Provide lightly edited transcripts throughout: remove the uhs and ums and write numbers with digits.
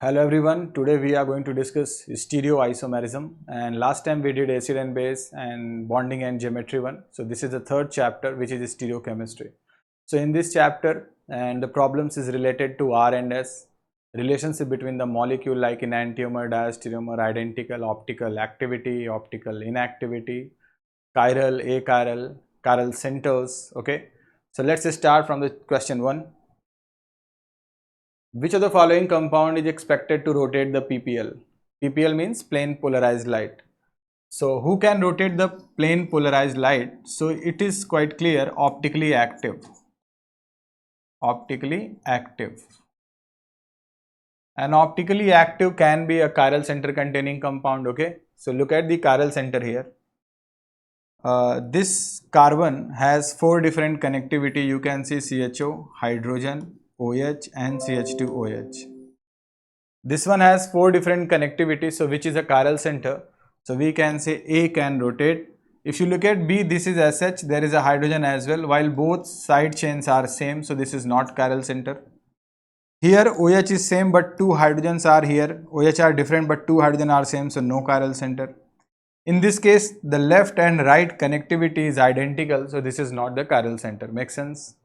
Hello everyone, today we are going to discuss stereoisomerism, and last time we did acid and base and bonding and geometry one. So this is the third chapter, which is stereochemistry. So in this chapter, and the problems is related to R and S, relationship between the molecule like enantiomer, diastereomer, identical, optical activity, optical inactivity, chiral, achiral, chiral centers. Okay, so let's start from the question 1. Which of the following compound is expected to rotate the PPL? PPL means plane polarized light. So who can rotate the plane polarized light? So it is quite clear, optically active. Optically active. And optically active can be a chiral center containing compound. Okay. So look at the chiral center here. This carbon has 4 different connectivity. You can see CHO, hydrogen, OH and CH2OH. This one has 4 different connectivity, so which is a chiral center. So we can say A can rotate. If you look at B, this is as such, there is a hydrogen as well, while both side chains are same, so this is not chiral center. Here OH is same but 2 hydrogens are here. OH are different but 2 hydrogen are same, so no chiral center. In this case, the left and right connectivity is identical, so this is not the chiral center. Makes sense?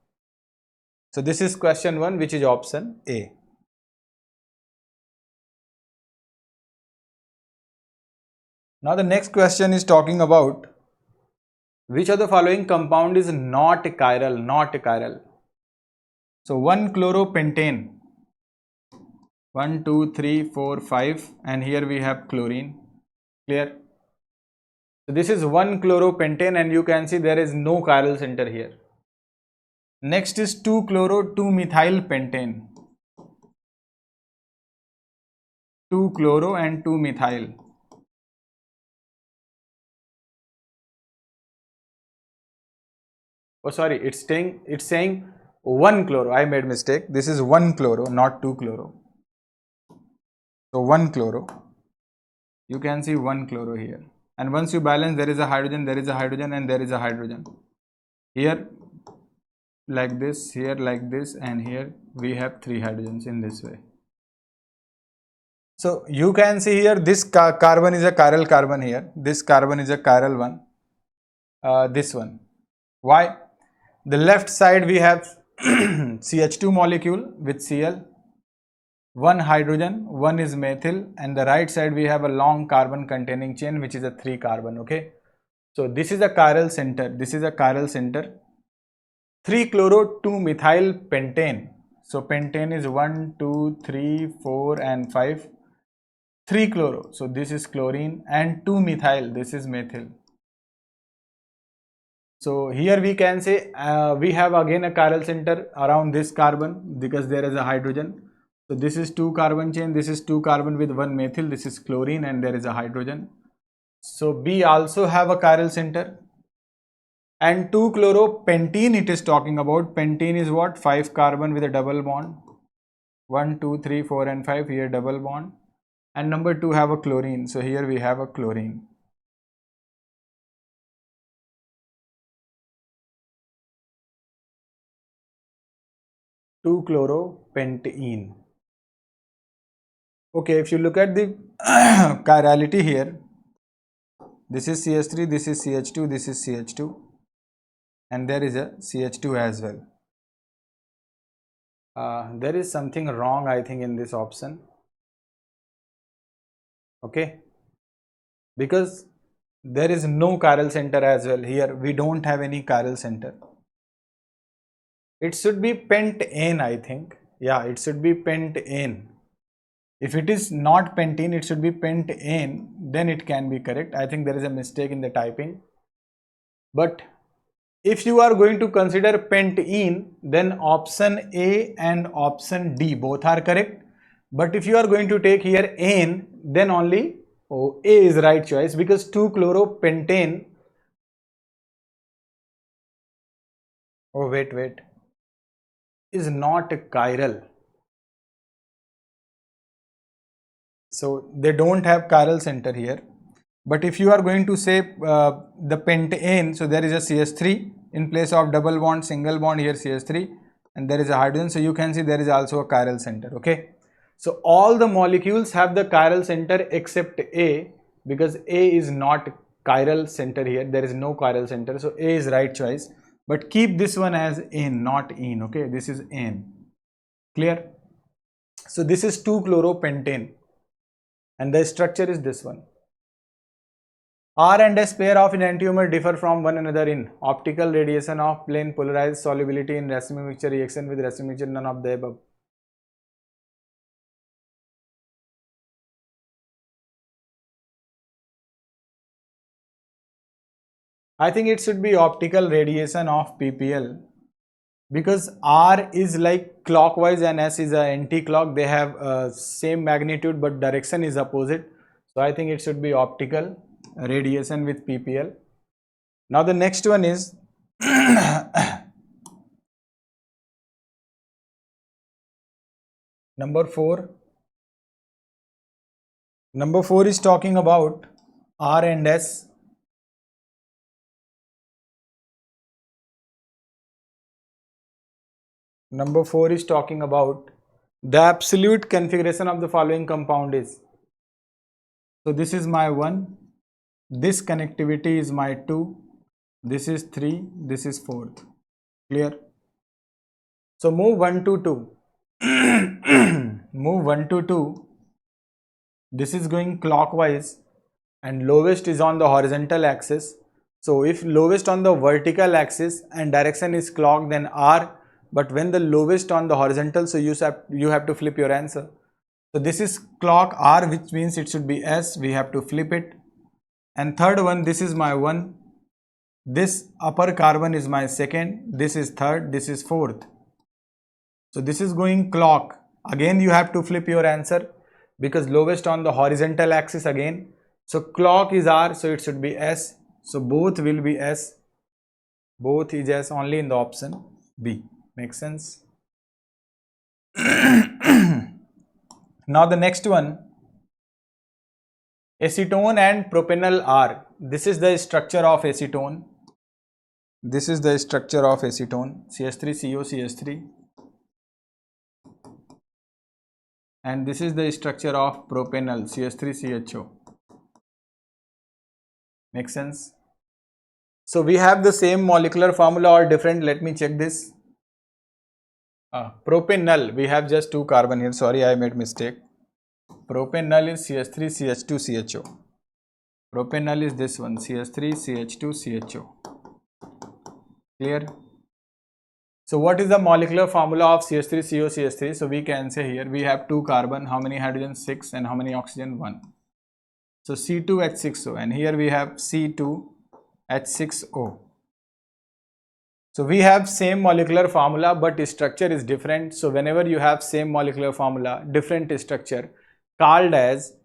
So this is question 1, which is option A. Now the next question is talking about which of the following compound is not chiral. So 1-chloropentane, 1, 2, 3, 4, 5, and here we have chlorine. Clear? So this is 1-chloropentane and you can see there is no chiral center here. Next is 2-chloro-2-methylpentane. 2-chloro and 2-methyl. Oh sorry, it's saying 1-chloro. I made mistake. This is 1-chloro, not 2-chloro. So 1-chloro. You can see 1-chloro here. And once you balance, there is a hydrogen, there is a hydrogen, and there is a hydrogen. Here like this, here like this, and here we have 3 hydrogens in this way. So you can see here this carbon is a chiral carbon here. This carbon is a chiral one. This one. Why? The left side we have CH2 molecule with Cl, 1 hydrogen, 1 is methyl, and the right side we have a long carbon containing chain which is a 3 carbon. Okay, so this is a chiral center. This is a chiral center. 3-chloro-2-methylpentane. So pentane is 1, 2, 3, 4 and 5. 3-chloro, so this is chlorine, and 2-methyl, this is methyl. So here we can say we have again a chiral center around this carbon because there is a hydrogen. So this is 2 carbon chain, this is 2 carbon with 1 methyl, this is chlorine and there is a hydrogen. So B also have a chiral center. And 2-chloropentene it is talking about. Pentene is what? 5 carbon with a double bond. 1, 2, 3, 4 and 5, here double bond. And number 2 have a chlorine. So here we have a chlorine. Chloropentene. Okay, if you look at the chirality here, this is CH3, this is CH2, this is CH2, and there is a CH2 as well. There is something wrong, I think, in this option. Okay, because there is no chiral center as well. Here we don't have any chiral center. It should be pentane, I think. Yeah, it should be pentane. If it is not pentene, it should be pentane, then it can be correct. I think there is a mistake in the typing. But if you are going to consider pentene, then option A and option D both are correct. But if you are going to take here ane, then only A is right choice, because 2-chloropentane. Oh wait, is not chiral. So they don't have chiral center here. But if you are going to say the pentane, so there is a CH3 in place of double bond, single bond, here CH3, and there is a hydrogen. So you can see there is also a chiral center. Okay. So all the molecules have the chiral center except A, because A is not chiral center here. There is no chiral center. So A is right choice. But keep this one as N, not in. Okay, this is N. Clear? So this is 2-chloropentane. And the structure is this one. R and S pair of enantiomer differ from one another in optical radiation of plane polarized solubility in racemic mixture, reaction with racemic mixture, none of the above. I think it should be optical radiation of PPL, because R is like clockwise and S is a anti-clock. They have same magnitude but direction is opposite. So I think it should be optical radiation with PPL. Now the next one is number 4. Number 4 is talking about R and S. Number 4 is talking about the absolute configuration of the following compound is. So this is my 1, this connectivity is my 2, this is 3, this is 4th. Clear? So move 1 to 2. Move 1 to 2. This is going clockwise and lowest is on the horizontal axis. So if lowest on the vertical axis and direction is clock, then R. But when the lowest on the horizontal, so you have to flip your answer. So this is clock R, which means it should be S. We have to flip it. And third one, this is my 1. This upper carbon is my 2nd. This is 3rd. This is 4th. So this is going clock. Again, you have to flip your answer because lowest on the horizontal axis again. So clock is R, so it should be S. So both will be S. Both is S only in the option B. Makes sense? Now the next one, acetone and propanol R. This is the structure of acetone. This is the structure of acetone, CH3CO, CH3. And this is the structure of propanol, CH3CHO. Makes sense? So we have the same molecular formula or different. Let me check this. Propanol, we have just 2 carbon here. Sorry, I made mistake. Propanol is CH3CH2CHO. Propanol is this one, CH3CH2CHO. Clear? So what is the molecular formula of CH3CO, CH3? So we can say here we have 2 carbon. How many hydrogen? 6. And how many oxygen? 1. So C2H6O. And here we have C2H6O. So we have same molecular formula, but structure is different. So whenever you have same molecular formula, different structure, called as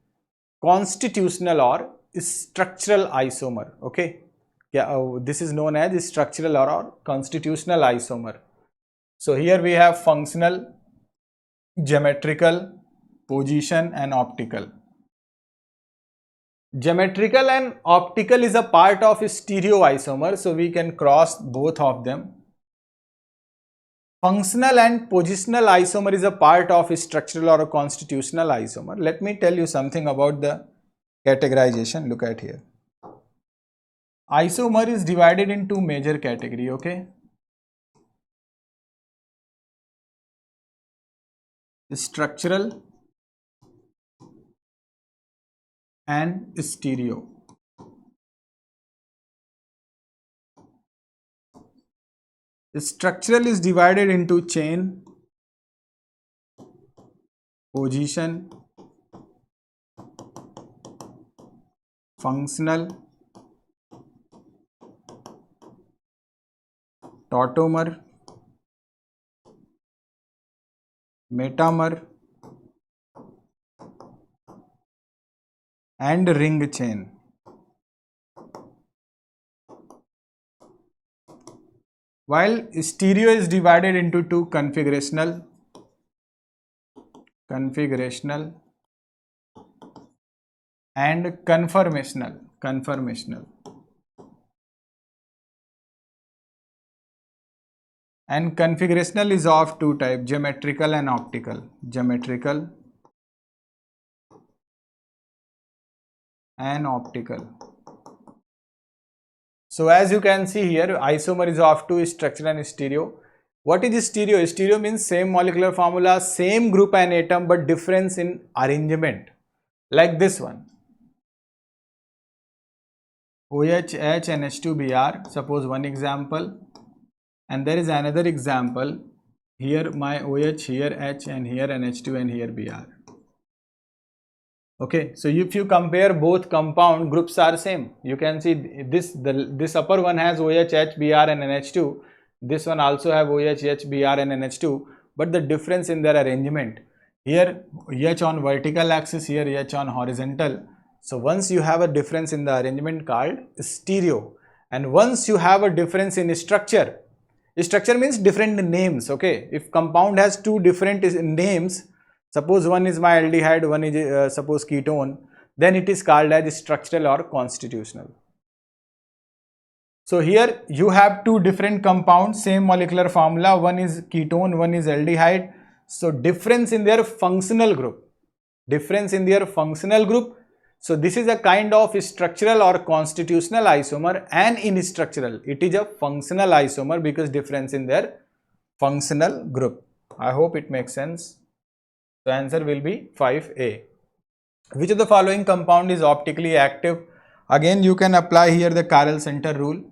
constitutional or structural isomer. Okay, yeah, this is known as structural or constitutional isomer. So here we have functional, geometrical, position and optical. Geometrical and optical is a part of stereoisomer, so we can cross both of them. Functional and positional isomer is a part of structural or constitutional isomer. Let me tell you something about the categorization. Look at here. Isomer is divided into major category, okay? Structural and stereo. Structural is divided into chain, position, functional, tautomer, metamer and ring chain. While stereo is divided into 2, configurational and conformational. And configurational is of 2 types, geometrical and optical. Geometrical and optical. So as you can see here, isomer is of two, structural and stereo. What is stereo? Stereo means same molecular formula, same group and atom, but difference in arrangement. Like this one. OH, H and H2Br, suppose one example. And there is another example. Here my OH, here H and here NH2 and here Br. Okay, so if you compare both compound, groups are same. You can see this upper one has OH, H, Br and NH2. This one also have OH, H, Br and NH2, but the difference in their arrangement. Here H on vertical axis, here H on horizontal. So once you have a difference in the arrangement called stereo, and once you have a difference in structure means different names. Okay, if compound has two different names, suppose one is my aldehyde, one is suppose ketone, then it is called as structural or constitutional. So here you have two different compounds, same molecular formula, one is ketone, one is aldehyde. So difference in their functional group. So this is a kind of structural or constitutional isomer, and in structural it is a functional isomer because difference in their functional group. I hope it makes sense. The answer will be 5A. Which of the following compound is optically active? Again you can apply here the chiral center rule.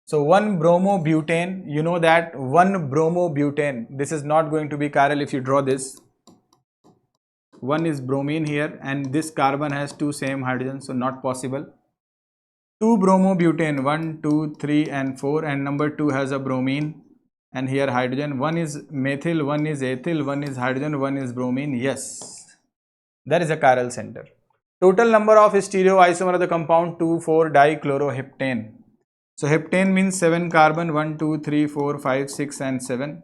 So 1-bromobutane, you know that 1-bromobutane, this is not going to be chiral if you draw this. One is bromine here and this carbon has two same hydrogens, so not possible. 2-bromobutane, 1, 2, 3 and 4, and number 2 has a bromine and here hydrogen. One is methyl, one is ethyl, one is hydrogen, one is bromine. Yes, that is a chiral center. Total number of stereoisomer of the compound 2,4-dichloroheptane. So heptane means 7 carbon, 1, 2, 3, 4, 5, 6 and 7.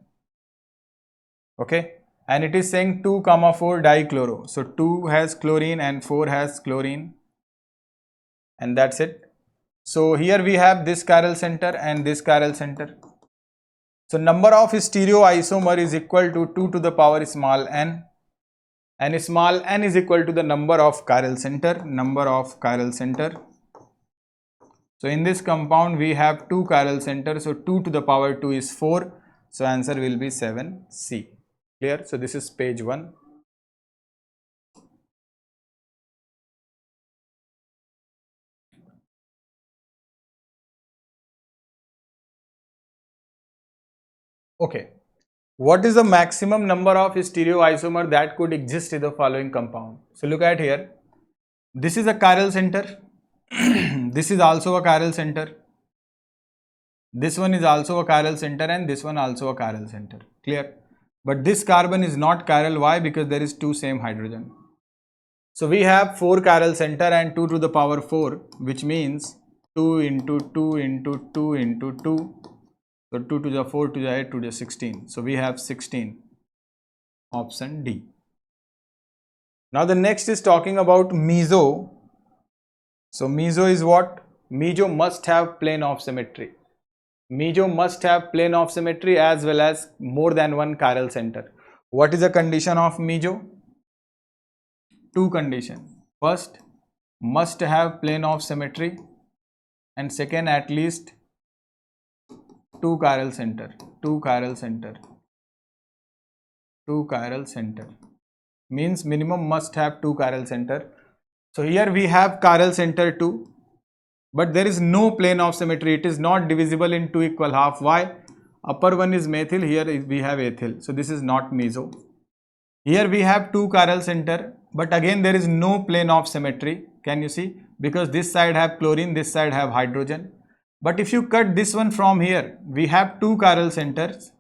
Okay, and it is saying 2,4-dichloro. So 2 has chlorine and 4 has chlorine, and that's it. So here we have this chiral center and this chiral center. So number of stereoisomer is equal to 2 to the power small n, and small n is equal to the number of chiral center. So in this compound we have 2 chiral centers, so 2 to the power 2 is 4. So answer will be 7C. Clear? So this is page 1. Okay. What is the maximum number of stereoisomer that could exist in the following compound? So look at here. This is a chiral center. This is also a chiral center. This one is also a chiral center and this one also a chiral center. Clear? But this carbon is not chiral. Why? Because there is two same hydrogen. So we have 4 chiral center and 2 to the power 4, which means 2 into 2 into 2 into 2. So 2 to the 4 to the 8 to the 16. So we have 16. Option D. Now the next is talking about meso. So meso is what? Meso must have plane of symmetry. Meso must have plane of symmetry as well as more than one chiral center. What is the condition of meso? Two conditions. First, must have plane of symmetry, and second, at least 2 chiral center. Means minimum must have 2 chiral center. So here we have chiral center 2, but there is no plane of symmetry. It is not divisible in 2 equal half. Why? Upper one is methyl, here we have ethyl. So this is not meso. Here we have 2 chiral center, but again there is no plane of symmetry. Can you see? Because this side have chlorine, this side have hydrogen. But if you cut this one from here, we have 2 chiral centers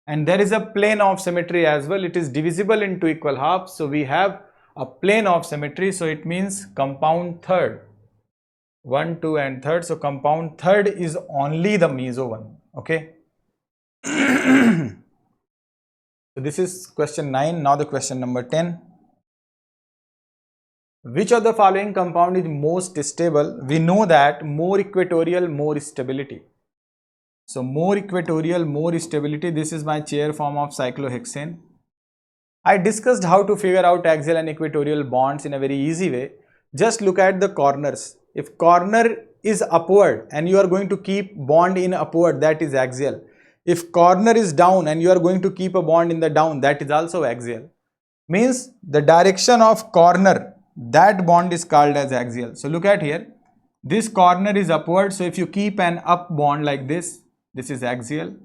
and there is a plane of symmetry as well. It is divisible in 2 equal half. So we have a plane of symmetry. So it means compound third. 1, 2 and third. So compound third is only the meso one. Okay. So this is question 9. Now the question number 10. Which of the following compound is most stable? We know that more equatorial, more stability. So more equatorial, more stability. This is my chair form of cyclohexane. I discussed how to figure out axial and equatorial bonds in a very easy way. Just look at the corners. If corner is upward and you are going to keep bond in upward, that is axial. If corner is down and you are going to keep a bond in the down, that is also axial. Means the direction of corner, that bond is called as axial. So look at here. This corner is upward. So if you keep an up bond like this is axial.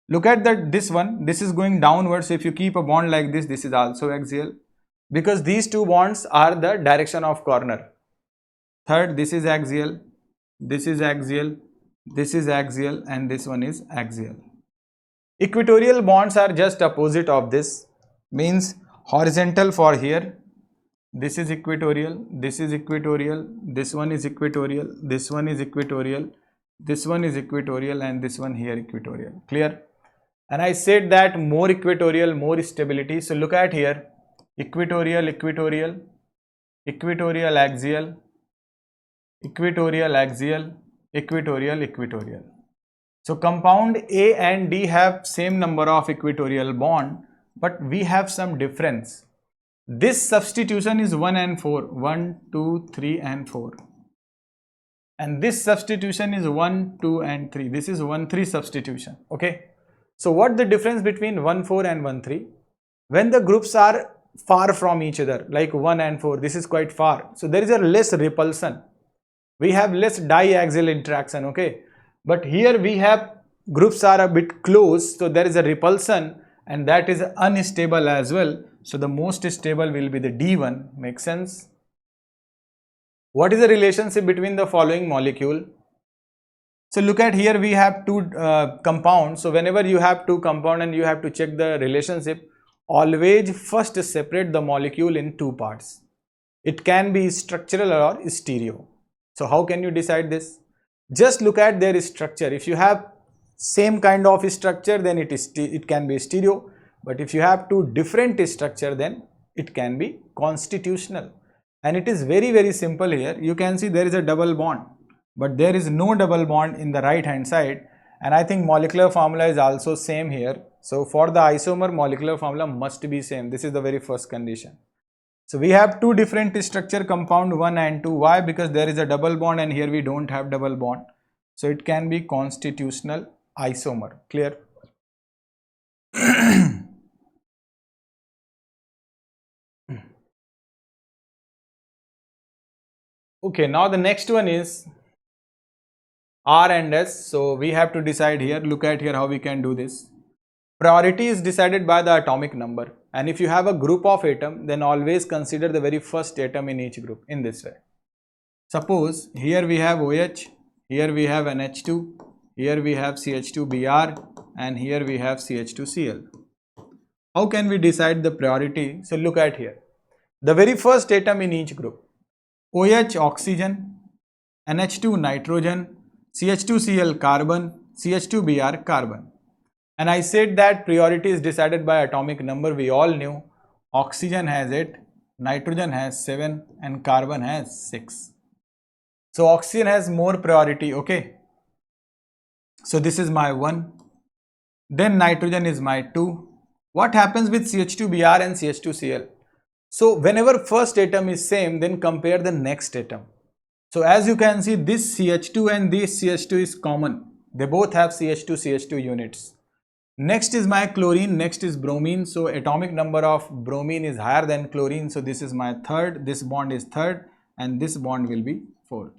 Look at this one. This is going downward. So if you keep a bond like this is also axial. Because these two bonds are the direction of corner. Third, this is axial, this is axial, this is axial, and this one is axial. Equatorial bonds are just opposite of this. Means horizontal for here. This is equatorial, this is equatorial, this one is equatorial, this one is equatorial, this one is equatorial, and this one here equatorial. Clear? And I said that more equatorial, more stability. So look at here. Equatorial, equatorial, equatorial, axial, equatorial, axial, equatorial, equatorial. So compound A and D have same number of equatorial bond, but we have some difference. This substitution is 1 and 4, 1, 2, 3 and 4. And this substitution is 1, 2 and 3. This is 1, 3 substitution. Okay. So what the difference between 1, 4 and 1, 3? When the groups are far from each other, like 1 and 4, this is quite far. So there is a less repulsion. We have less diaxial interaction, okay? But here we have groups are a bit close, so there is a repulsion and that is unstable as well. So the most stable will be the D1, makes sense? What is the relationship between the following molecule? So look at here, we have two compounds. So whenever you have two compounds and you have to check the relationship, always first separate the molecule in two parts. It can be structural or stereo. So how can you decide this? Just look at their structure. If you have same kind of structure, then it can be stereo. But if you have two different structure, then it can be constitutional. And it is very, very simple here. You can see there is a double bond, but there is no double bond in the right hand side. And I think molecular formula is also same here. So for the isomer, molecular formula must be same. This is the very first condition. So we have two different structure, compound 1 and 2. Why? Because there is a double bond and here we don't have double bond. So it can be constitutional isomer. Clear? Okay, now the next one is R and S. So we have to decide here. Look at here how we can do this. Priority is decided by the atomic number. And if you have a group of atom, then always consider the very first atom in each group in this way. Suppose here we have OH, here we have NH2, here we have CH2Br, and here we have CH2Cl. How can we decide the priority? So look at here. The very first atom in each group. OH oxygen, NH2 nitrogen, CH2Cl carbon, CH2Br carbon. And I said that priority is decided by atomic number. We all knew oxygen has 8, nitrogen has 7 and carbon has 6. So oxygen has more priority, okay. So this is my 1. Then nitrogen is my 2. What happens with CH2Br and CH2Cl? So whenever first atom is same, then compare the next atom. So as you can see, this CH2 and this CH2 is common. They both have CH2 units. Next is my chlorine, next is bromine. So atomic number of bromine is higher than chlorine. So this is my third, this bond is third, and this bond will be fourth.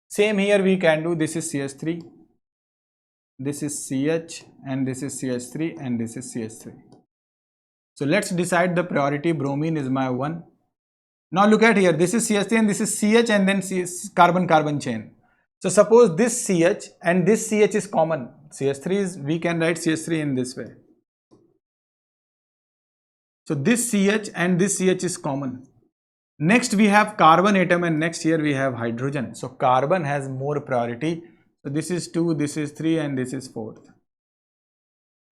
Same here we can do. This is CH3, this is CH, and this is CH3, and this is CH3. So let's decide the priority. Bromine is my 1. Now look at here, this is CH3 and this is CH and then carbon-carbon chain. So suppose this CH and this CH is common. CH3 is, we can write CH3 in this way. So this CH and this CH is common. Next we have carbon atom and next here we have hydrogen. So carbon has more priority. So this is 2, this is 3 and this is 4th.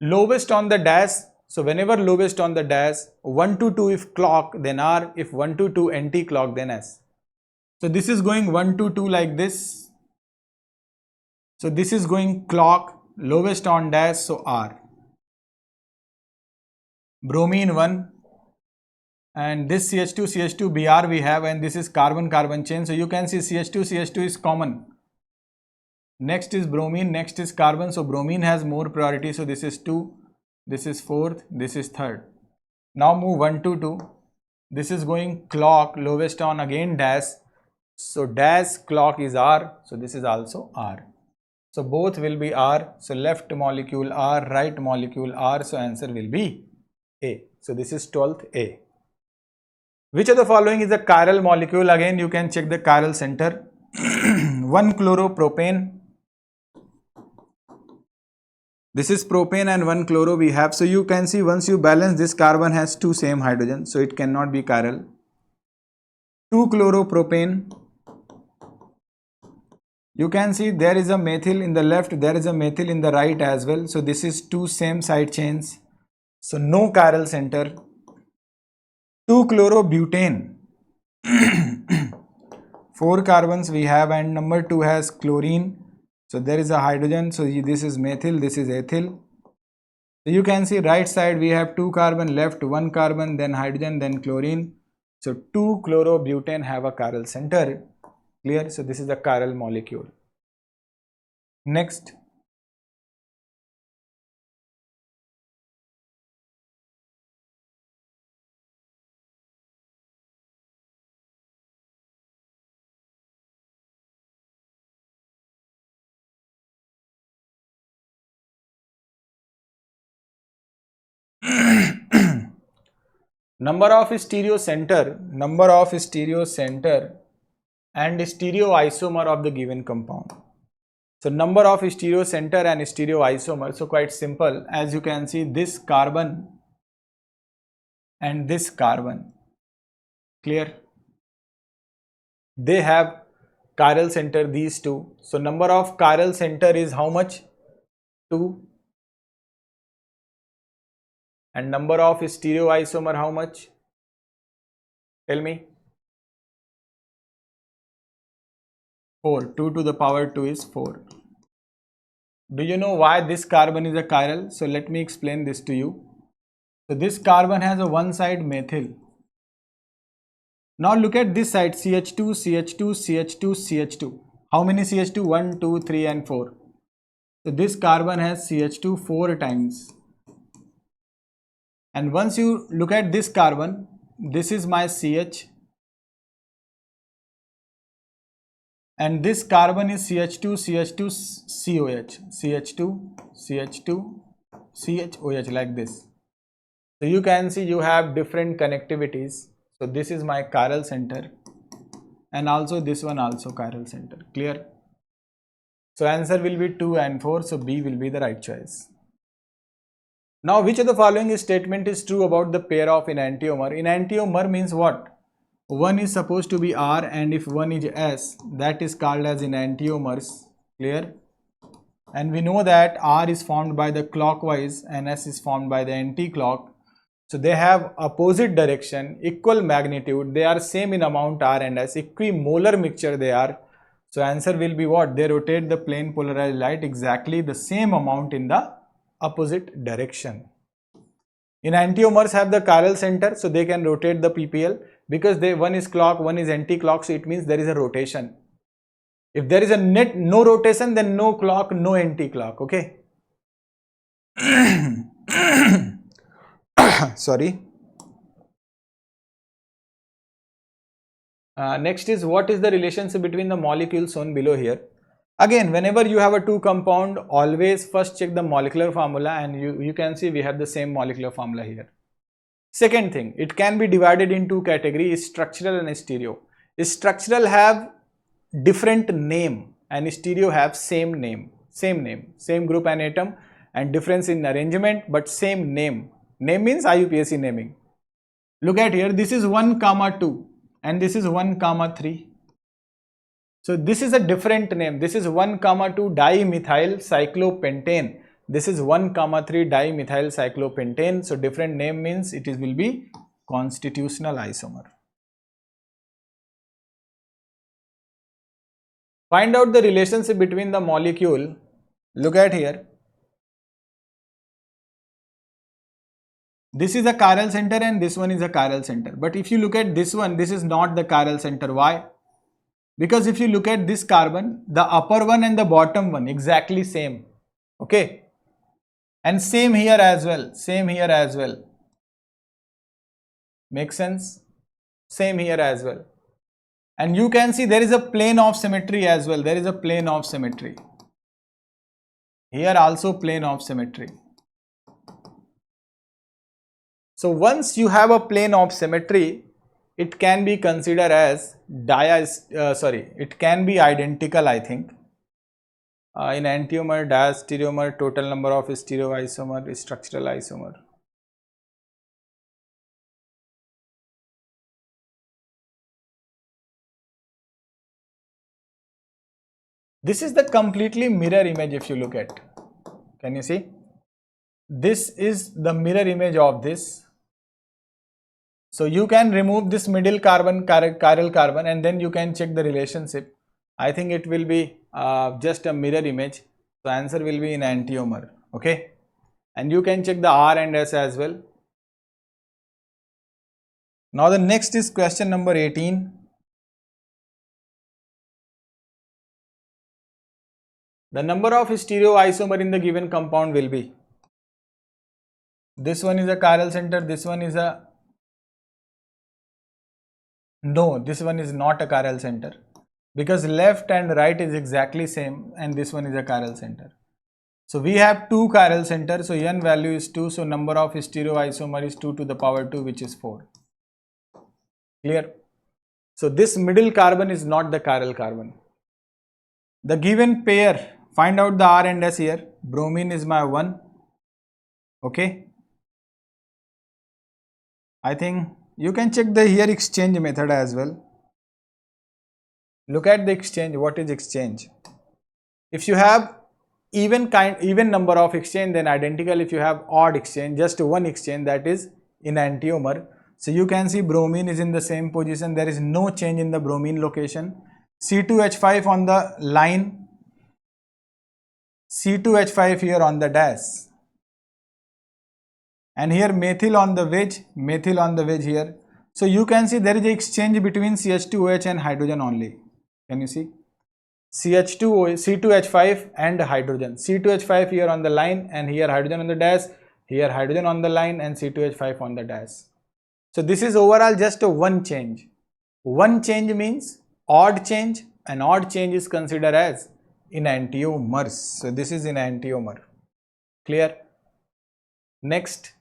Lowest on the dash. So whenever lowest on the dash, 1 to 2 if clock, then R. If 1 to 2 anti-clock, then S. So this is going 1 to 2 like this. So this is going clock, lowest on dash, so R. Bromine 1, and this CH2 CH2 Br we have, and this is carbon carbon chain. So you can see CH2 CH2 is common. Next is bromine, next is carbon. So bromine has more priority. So this is 2, this is 4th, this is 3rd. Now move 1 to 2. This is going clock, lowest on, again dash. So dash clock is R. So this is also R. So both will be R. So left molecule R, right molecule R. So answer will be A. So this is 12th A. Which of the following is a chiral molecule? Again you can check the chiral center. 1-chloropropane. This is propane and 1-chloro we have. So you can see once you balance, this carbon has 2 same hydrogen. So it cannot be chiral. 2-chloropropane. You can see there is a methyl in the left, there is a methyl in the right as well. So this is 2 same side chains. So no chiral center. 2-chlorobutane. 4 carbons we have, and number 2 has chlorine. So there is a hydrogen. So this is methyl, this is ethyl. So you can see right side we have 2 carbon, left 1 carbon, then hydrogen, then chlorine. So 2-chlorobutane have a chiral center. Clear? So this is the chiral molecule. Next. Number of stereo center and stereoisomer of the given compound. So number of stereo center and stereoisomer. So quite simple. As you can see, this carbon and this carbon, clear? They have chiral center, these two. So number of chiral center is how much? 2. And number of stereoisomer how much? Tell me. 4. 2 to the power 2 is 4. Do you know why this carbon is a chiral? So let me explain this to you. So this carbon has a one side methyl. Now look at this side, CH2, CH2, CH2, CH2. How many CH2? 1, 2, 3 and 4. So this carbon has CH2 4 times. And once you look at this carbon, this is my CH. And this carbon is CH2, CH2, COH, CH2, CH2, CHOH, like this. So you can see you have different connectivities. So this is my chiral center, and also this one also chiral center. Clear? So answer will be 2 and 4. So B will be the right choice. Now which of the following statement is true about the pair of enantiomer? Enantiomer means what? One is supposed to be R, and if one is S, that is called as enantiomers. Clear? And we know that R is formed by the clockwise and S is formed by the anti-clock. So they have opposite direction, equal magnitude, they are same in amount R and S, equimolar mixture they are. So answer will be what? They rotate the plane polarized light exactly the same amount in the opposite direction. Enantiomers have the chiral center, so they can rotate the PPL because one is clock, one is anti-clock, so it means there is a rotation. If there is a no rotation, then no clock, no anti-clock, okay? Sorry. Next is, what is the relationship between the molecules shown below here? Again, whenever you have a two compound, always first check the molecular formula, and you can see we have the same molecular formula here. Second thing, it can be divided in two categories, structural and stereo. Structural have different name and stereo have same name, same group and atom, and difference in arrangement but same name. Name means IUPAC naming. Look at here, this is 1, 2 and this is 1, 3. So this is a different name. This is 1, 2 dimethyl cyclopentane. This is 1, 3 dimethyl cyclopentane. So different name means it will be constitutional isomer. Find out the relationship between the molecule. Look at here. This is a chiral center and this one is a chiral center. But if you look at this one, this is not the chiral center. Why? Because if you look at this carbon, the upper one and the bottom one exactly same. Okay. And same here as well. Same here as well. Makes sense? Same here as well. And you can see there is a plane of symmetry as well. There is a plane of symmetry. Here also plane of symmetry. So once you have a plane of symmetry, it can be considered as it can be identical, I think. In enantiomer, diastereomer, total number of stereoisomer, structural isomer. This is the completely mirror image if you look at. Can you see? This is the mirror image of this. So you can remove this middle carbon, chiral carbon, and then you can check the relationship. I think it will be just a mirror image. So answer will be in enantiomer. Okay. And you can check the R and S as well. Now the next is question number 18. The number of stereoisomer in the given compound will be. This one is a chiral center, this one is a. No, this one is not a chiral center because left and right is exactly same and this one is a chiral center. So we have two chiral centers, so n value is 2, so number of stereoisomer is 2 to the power 2, which is 4. Clear? So this middle carbon is not the chiral carbon. The given pair, find out the R and S here. Bromine is my 1. Okay. I think you can check the here exchange method as well. Look at the exchange. What is exchange? If you have even number of exchange, then identical. If you have odd exchange, just one exchange, that is enantiomer. So you can see bromine is in the same position. There is no change in the bromine location. C2H5 on the line, C2H5 here on the dash. And here methyl on the wedge here. So you can see there is an exchange between CH2OH and hydrogen only. Can you see? C2H5 and hydrogen. C2H5 here on the line and here hydrogen on the dash. Here hydrogen on the line and C2H5 on the dash. So this is overall just a one change. One change means odd change, and odd change is considered as enantiomers. So this is enantiomer. Clear? Next.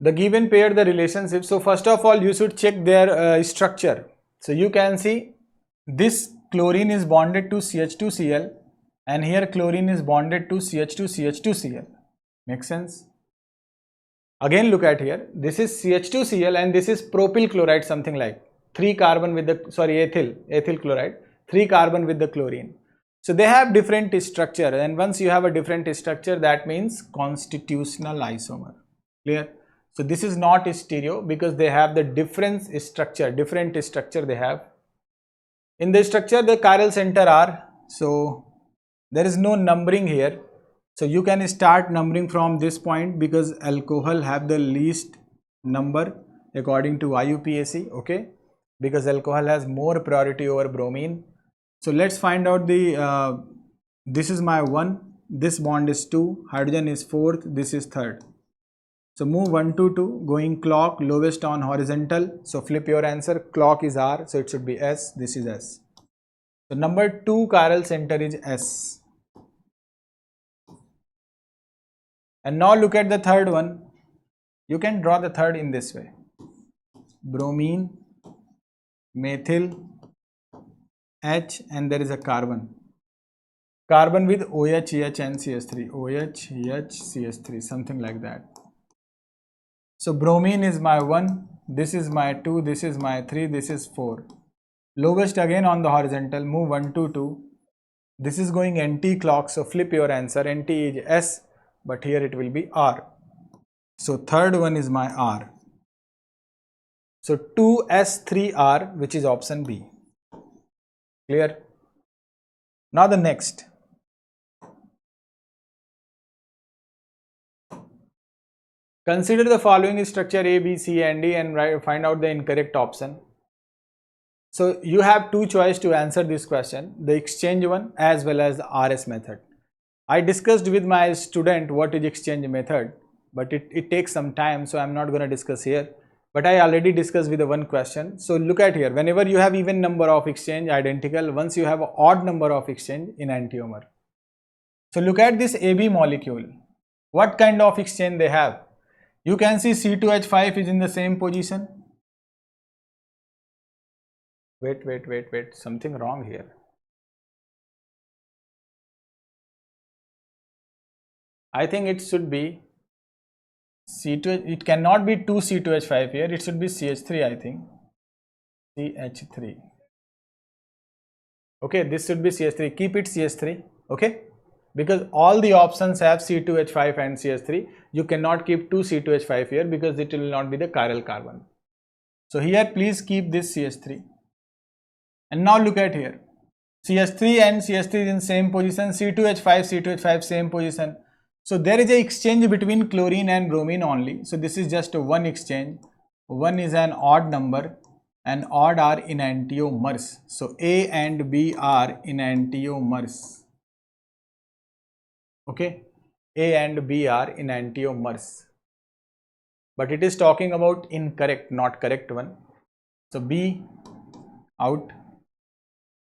The given pair, the relationship. So first of all, you should check their structure. So you can see this chlorine is bonded to CH2Cl and here chlorine is bonded to CH2CH2Cl. Make sense? Again look at here. This is CH2Cl and this is propyl chloride, something like 3 carbon with the ethyl chloride, 3 carbon with the chlorine. So they have different structure, and once you have a different structure, that means constitutional isomer. Clear? So this is not stereo because they have the different structure they have. In the structure, the chiral center are, so there is no numbering here. So you can start numbering from this point because alcohol have the least number according to IUPAC, okay? Because alcohol has more priority over bromine. So let's find out the, this is my 1, this bond is 2, hydrogen is 4th, this is 3rd. So move 1 to 2, going clock, lowest on horizontal. So flip your answer, clock is R, so it should be S, this is S. So number 2 chiral center is S. And now look at the third one. You can draw the third in this way. Bromine, methyl, H, and there is a carbon. Carbon with OH, EH and CH3. OH, EH, CH3, something like that. So bromine is my 1, this is my 2, this is my 3, this is 4. Lowest again on the horizontal, move 1 to 2. This is going anti-clock, so flip your answer. NT is S, but here it will be R. So third one is my R. So 2s3R, which is option B. Clear? Now the next. Consider the following structure A, B, C and D and find out the incorrect option. So you have two choices to answer this question, the exchange one as well as the RS method. I discussed with my student what is exchange method, but it takes some time, so I am not going to discuss here. But I already discussed with the one question. So look at here, whenever you have even number of exchange identical, once you have an odd number of exchange enantiomer. So look at this AB molecule. What kind of exchange they have? You can see C2H5 is in the same position. Wait, something wrong here. I think it should be C2, it cannot be 2 C2H5 here, it should be CH3, I think. CH3. Okay, this should be CH3, keep it CH3, okay? Because all the options have C2H5 and CH3, you cannot keep 2 C2H5 here because it will not be the chiral carbon. So here please keep this CH3. And now look at here, CH3 and CH3 is in same position, C2H5 same position. So there is a exchange between chlorine and bromine only. So this is just one exchange. One is an odd number and odd are enantiomers. So A and B are enantiomers. Okay, A and B are enantiomers. But it is talking about incorrect, not correct one. So B out.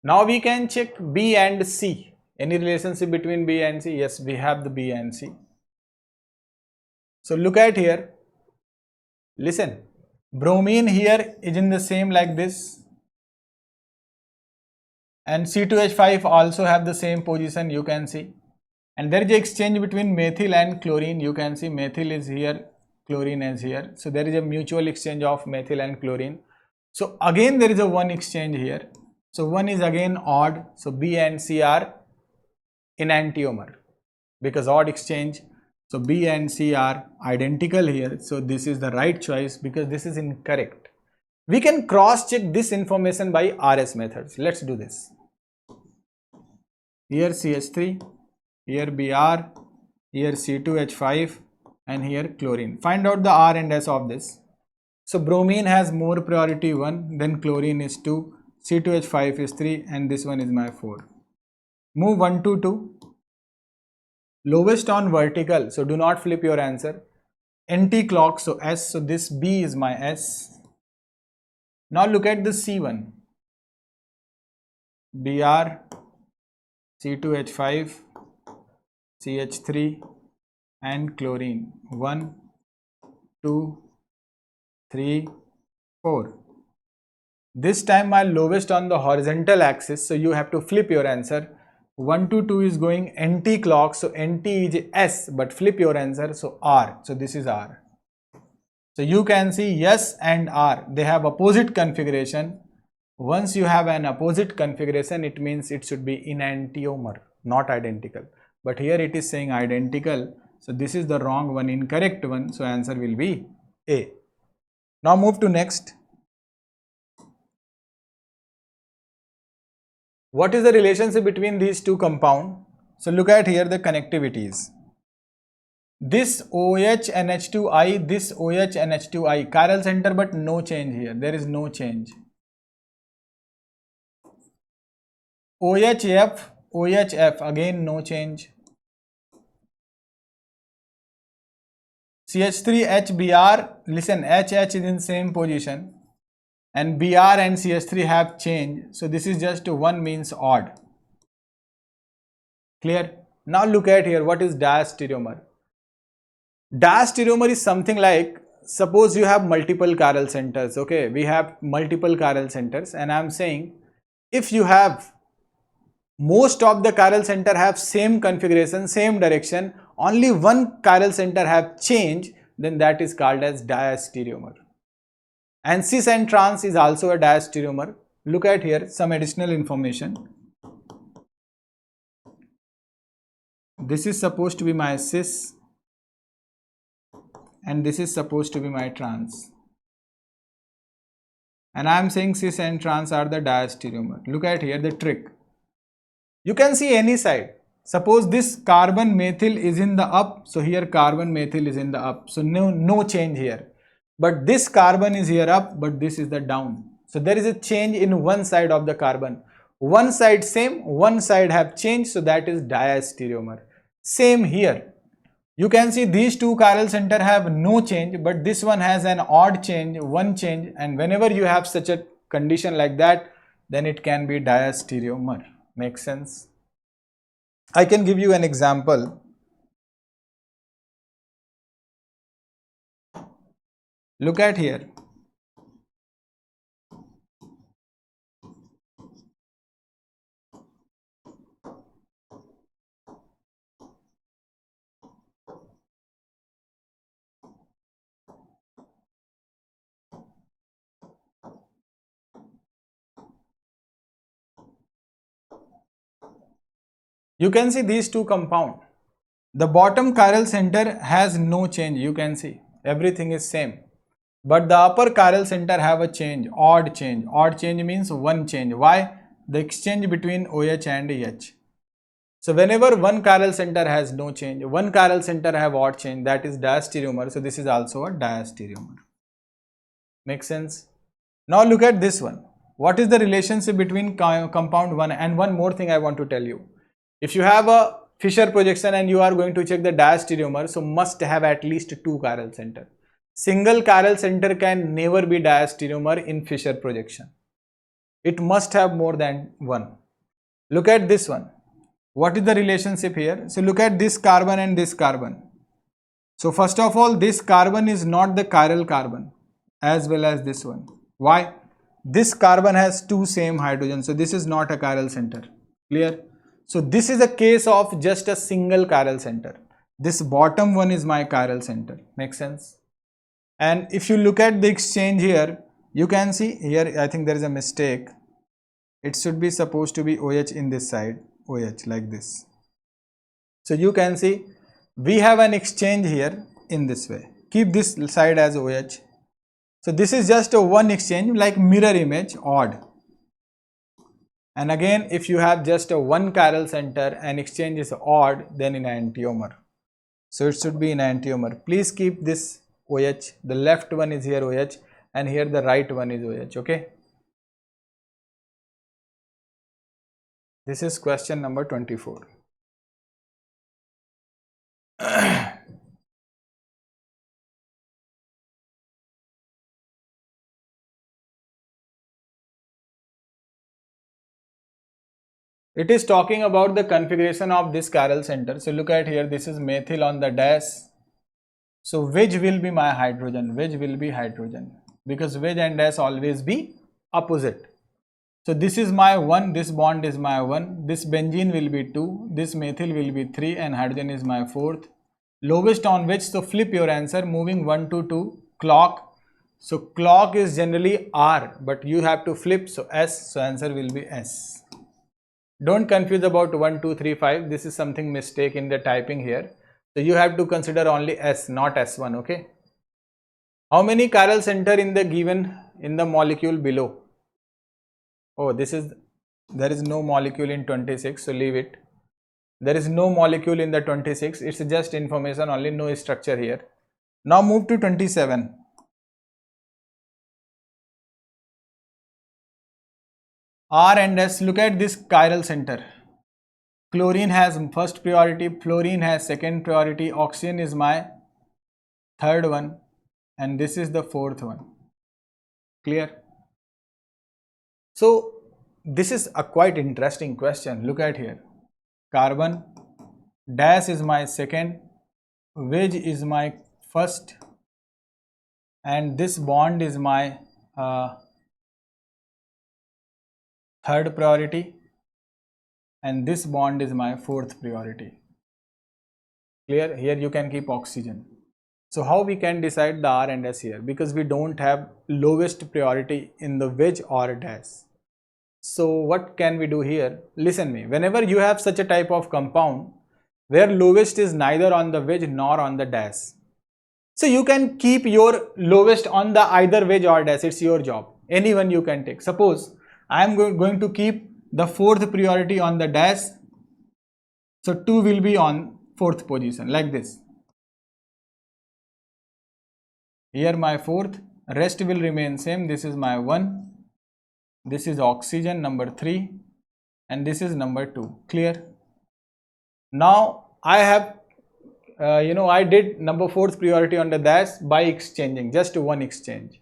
Now we can check B and C. Any relationship between B and C? Yes, we have the B and C. So look at here. Listen, bromine here is in the same like this. And C2H5 also have the same position, you can see. And there is an exchange between methyl and chlorine. You can see methyl is here, chlorine is here. So there is a mutual exchange of methyl and chlorine. So again there is a one exchange here. So one is again odd. So B and C are enantiomer because odd exchange. So B and C are identical here. So this is the right choice because this is incorrect. We can cross check this information by RS methods. Let's do this. Here CH3, here Br, here C2H5 and here chlorine. Find out the R and S of this. So bromine has more priority 1, then chlorine is 2, C2H5 is 3 and this one is my 4. Move 1 to 2. Lowest on vertical, so do not flip your answer. Anti-clock, so S, so this B is my S. Now look at the C1. Br, C2H5, CH3 and chlorine. 1, 2, 3, 4. This time my lowest on the horizontal axis, so you have to flip your answer. 1 to 2 is going anti-clock, so anti is S, but flip your answer, so R. So this is R. So you can see S and R, they have opposite configuration. Once you have an opposite configuration, it means it should be enantiomer, not identical. But here it is saying identical, so this is the wrong one, incorrect one, so answer will be A. Now move to next. What is the relationship between these two compounds? So look at here the connectivities. This OH NH2I, this OH NH2I, chiral center, but no change here. There is no change. OHF, OHF, again no change. CH3HBr, listen, HH is in same position. And Br and CH3 have changed. So this is just 1 means odd. Clear? Now look at here, what is diastereomer? Diastereomer is something like, suppose you have multiple chiral centers, okay? We have multiple chiral centers and I am saying, if you have most of the chiral center have same configuration, same direction, only one chiral center have changed, then that is called as diastereomer. And cis and trans is also a diastereomer. Look at here some additional information. This is supposed to be my cis and this is supposed to be my trans. And I am saying cis and trans are the diastereomer. Look at here the trick. You can see any side. Suppose this carbon methyl is in the up, so here carbon methyl is in the up, so no change here. But this carbon is here up, but this is the down. So there is a change in one side of the carbon. One side same, one side have changed, so that is diastereomer. Same here. You can see these two chiral center have no change, but this one has an odd change, one change, and whenever you have such a condition like that, then it can be diastereomer. Makes sense? I can give you an example. Look at here. You can see these two compound. The bottom chiral center has no change. You can see everything is same. But the upper chiral center have a change, odd change. Odd change means one change. Why? The exchange between OH and H. So whenever one chiral center has no change, one chiral center have odd change, that is diastereomer. So this is also a diastereomer. Make sense? Now look at this one. What is the relationship between compound 1? And one more thing I want to tell you. If you have a Fisher projection and you are going to check the diastereomer, so must have at least two chiral center. Single chiral center can never be diastereomer in Fisher projection. It must have more than one. Look at this one. What is the relationship here? So look at this carbon and this carbon. So first of all, this carbon is not the chiral carbon as well as this one. Why? This carbon has two same hydrogen. So this is not a chiral center. Clear? So this is a case of just a single chiral center. This bottom one is my chiral center. Make sense? And if you look at the exchange here, you can see here, I think there is a mistake. It should be supposed to be OH in this side, OH like this. So you can see we have an exchange here in this way. Keep this side as OH. So this is just a one exchange like mirror image, odd. And again, if you have just a one chiral center and exchange is odd, then enantiomer. So it should be enantiomer. Please keep this OH. The left one is here OH and here the right one is OH. Okay. This is question number 24. It is talking about the configuration of this chiral center. So look at here, this is methyl on the dash. So which will be my hydrogen? Which will be hydrogen? Because wedge and dash always be opposite. So this is my 1, this bond is my 1, this benzene will be 2, this methyl will be 3 and hydrogen is my 4th. Lowest on which, so flip your answer, moving 1 to 2, clock. So clock is generally R, but you have to flip, so S, so answer will be S. Don't confuse about 1, 2, 3, 5. This is something mistake in the typing here. So you have to consider only S, not S1. Okay. How many chiral center in the given in the molecule below? Oh, there is no molecule in 26. So leave it. There is no molecule in the 26. It's just information only, no structure here. Now move to 27. R and S, look at this chiral center. Chlorine has first priority, fluorine has second priority, oxygen is my third one, and this is the fourth one. Clear? So this is a quite interesting question. Look at here. Carbon dash is my second, wedge is my first, and this bond is my third priority, and this bond is my fourth priority. Clear? Here you can keep oxygen. So how we can decide the R and S here? Because we don't have lowest priority in the wedge or dash. So what can we do here? Listen me, whenever you have such a type of compound where lowest is neither on the wedge nor on the dash, So you can keep your lowest on the either wedge or dash. It's your job. Anyone you can take. Suppose I am going to keep the fourth priority on the dash. So 2 will be on fourth position like this. Here my fourth, rest will remain same. This is my 1. This is oxygen number 3 and this is number 2. Clear? Now I have I did number 4th priority on the dash by exchanging, just one exchange.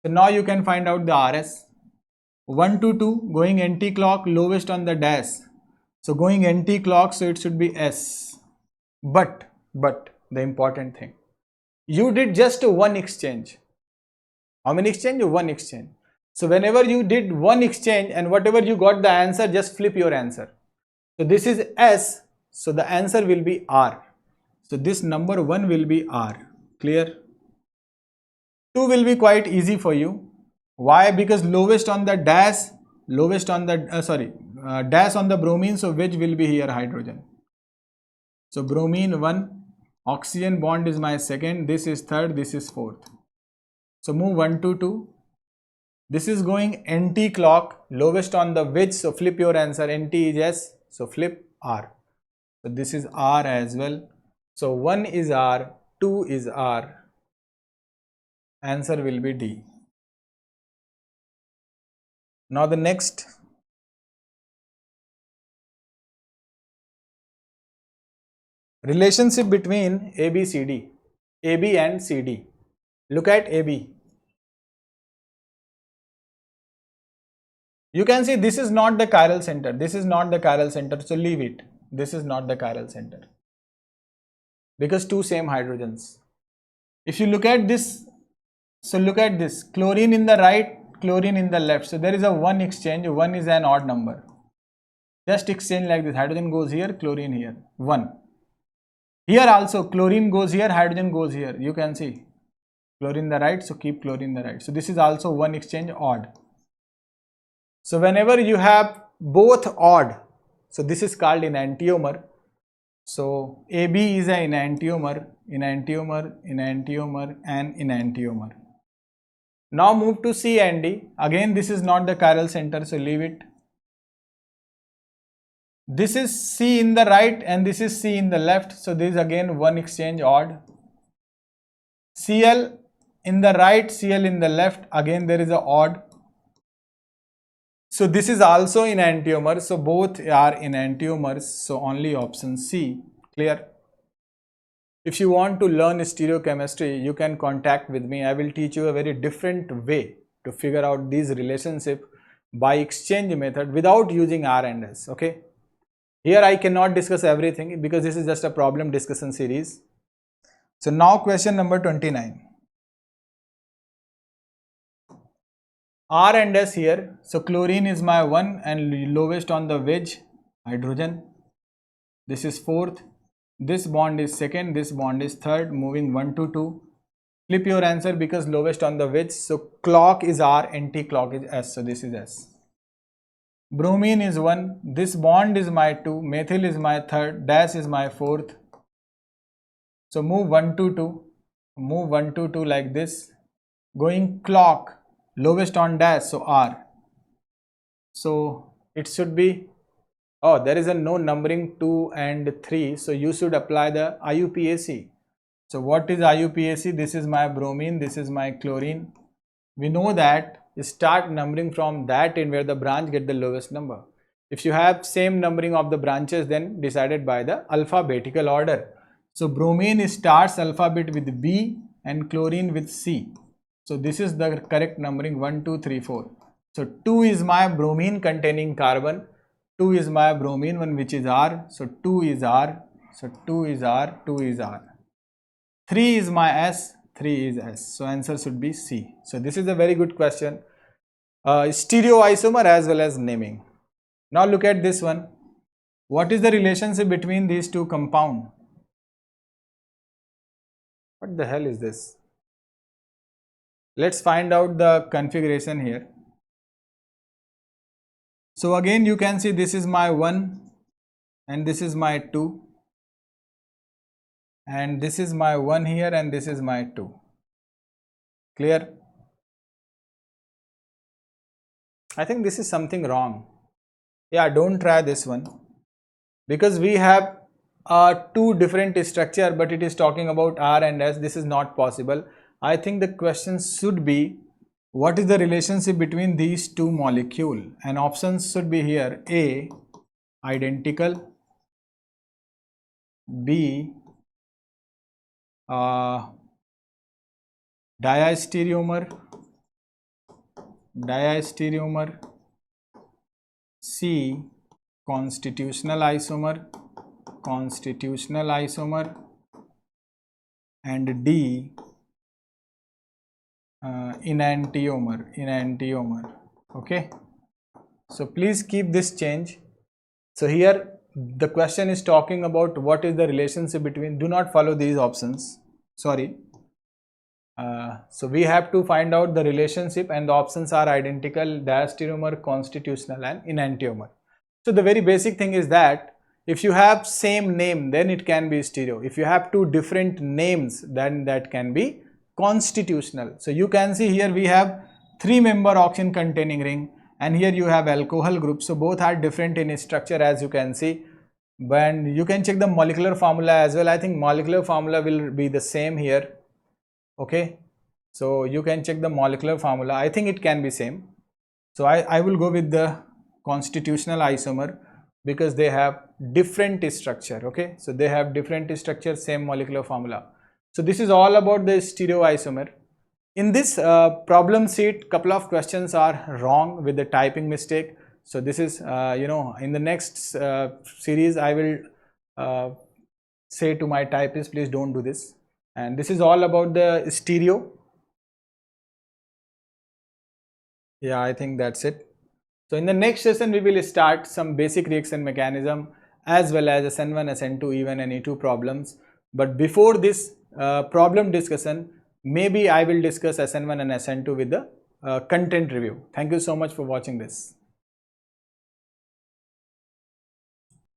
So now you can find out the RS. 1 to 2 going anti-clock, lowest on the dash. So going anti-clock, so it should be S. But the important thing, you did just one exchange. How many exchange? One exchange. So whenever you did one exchange and whatever you got the answer, just flip your answer. So this is S, so the answer will be R. So this number 1 will be R. Clear? 2 will be quite easy for you. Why? Because lowest on the dash, dash on the bromine, so which will be here? Hydrogen. So bromine 1, oxygen bond is my second, this is third, this is fourth. So move 1 to 2. This is going anti-clock, lowest on the which, so flip your answer. Anti is S, so flip R. So this is R as well. So 1 is R, 2 is R. Answer will be D. Now the next. Relationship between AB, CD. AB and CD. Look at AB. You can see this is not the chiral center. This is not the chiral center. So leave it. This is not the chiral center. Because two same hydrogens. If you look at this, so look at this. Chlorine in the right, chlorine in the left. So there is a one exchange. 1 is an odd number. Just exchange like this. Hydrogen goes here, chlorine here. 1. Here also chlorine goes here, hydrogen goes here. You can see chlorine the right, so keep chlorine the right. So this is also one exchange odd. So whenever you have both odd, so this is called enantiomer. So AB is an enantiomer, enantiomer, enantiomer and enantiomer. Now move to C and D. Again this is not the chiral center, so leave it. This is C in the right and this is C in the left. So this is again one exchange odd. Cl in the right, Cl in the left. Again there is a odd. So this is also enantiomer. So both are enantiomers. So only option C. Clear? If you want to learn stereochemistry, you can contact with me. I will teach you a very different way to figure out these relationships by exchange method without using R and S. Okay? Here I cannot discuss everything because this is just a problem discussion series. So now question number 29. R and S here. So chlorine is my 1 and lowest on the wedge, hydrogen. This is fourth. This bond is second. This bond is third. Moving 1 to 2. Flip your answer because lowest on the wedge. So clock is R, anti-clock is S. So this is S. Bromine is 1. This bond is my 2. Methyl is my third. Dash is my fourth. So move 1 to 2. Move 1 to 2 like this. Going clock. Lowest on dash, so R. So it should be, oh, there is a no numbering 2 and 3. So you should apply the IUPAC. So what is IUPAC? This is my bromine, this is my chlorine. We know that start numbering from that end where the branch get the lowest number. If you have same numbering of the branches, then decided by the alphabetical order. So bromine starts alphabet with B and chlorine with C. So this is the correct numbering 1, 2, 3, 4. So 2 is my bromine containing carbon. 2 is my bromine one which is R. So 2 is R. So 2 is R. 2 is R. 3 is my S. 3 is S. So answer should be C. So this is a very good question. Stereoisomer as well as naming. Now look at this one. What is the relationship between these two compounds? What the hell is this? Let's find out the configuration here. So again you can see this is my 1 and this is my 2 and this is my 1 here and this is my 2. Clear? I think this is something wrong. Yeah, don't try this one, because we have two different structure, but it is talking about R and S. This is not possible. I think the question should be, what is the relationship between these two molecules? And options should be here: A, identical; B, diastereomer; C, constitutional isomer; and D, enantiomer. Okay, so please keep this change. So here the question is talking about what is the relationship between, do not follow these options, sorry. So we have to find out the relationship, and the options are identical, diastereomer, constitutional, and enantiomer. So the very basic thing is that if you have same name, then it can be stereo. If you have two different names, then that can be constitutional. So you can see here we have 3-member oxygen containing ring, and here you have alcohol group. So both are different in structure, as you can see. But you can check the molecular formula as well. I think molecular formula will be the same here. Okay, so you can check the molecular formula. I think it can be same. So I will go with the constitutional isomer, because they have different structure. Okay, so they have different structure, same molecular formula. So this is all about the stereoisomer. In this problem sheet, couple of questions are wrong with the typing mistake. So this is in the next series I will say to my typist, please don't do this. And this is all about the stereo. Yeah, I think that's it. So in the next session, we will start some basic reaction mechanism as well as SN1, SN2, even and E2 problems. But before this problem discussion, maybe I will discuss SN1 and SN2 with the content review. Thank you so much for watching this.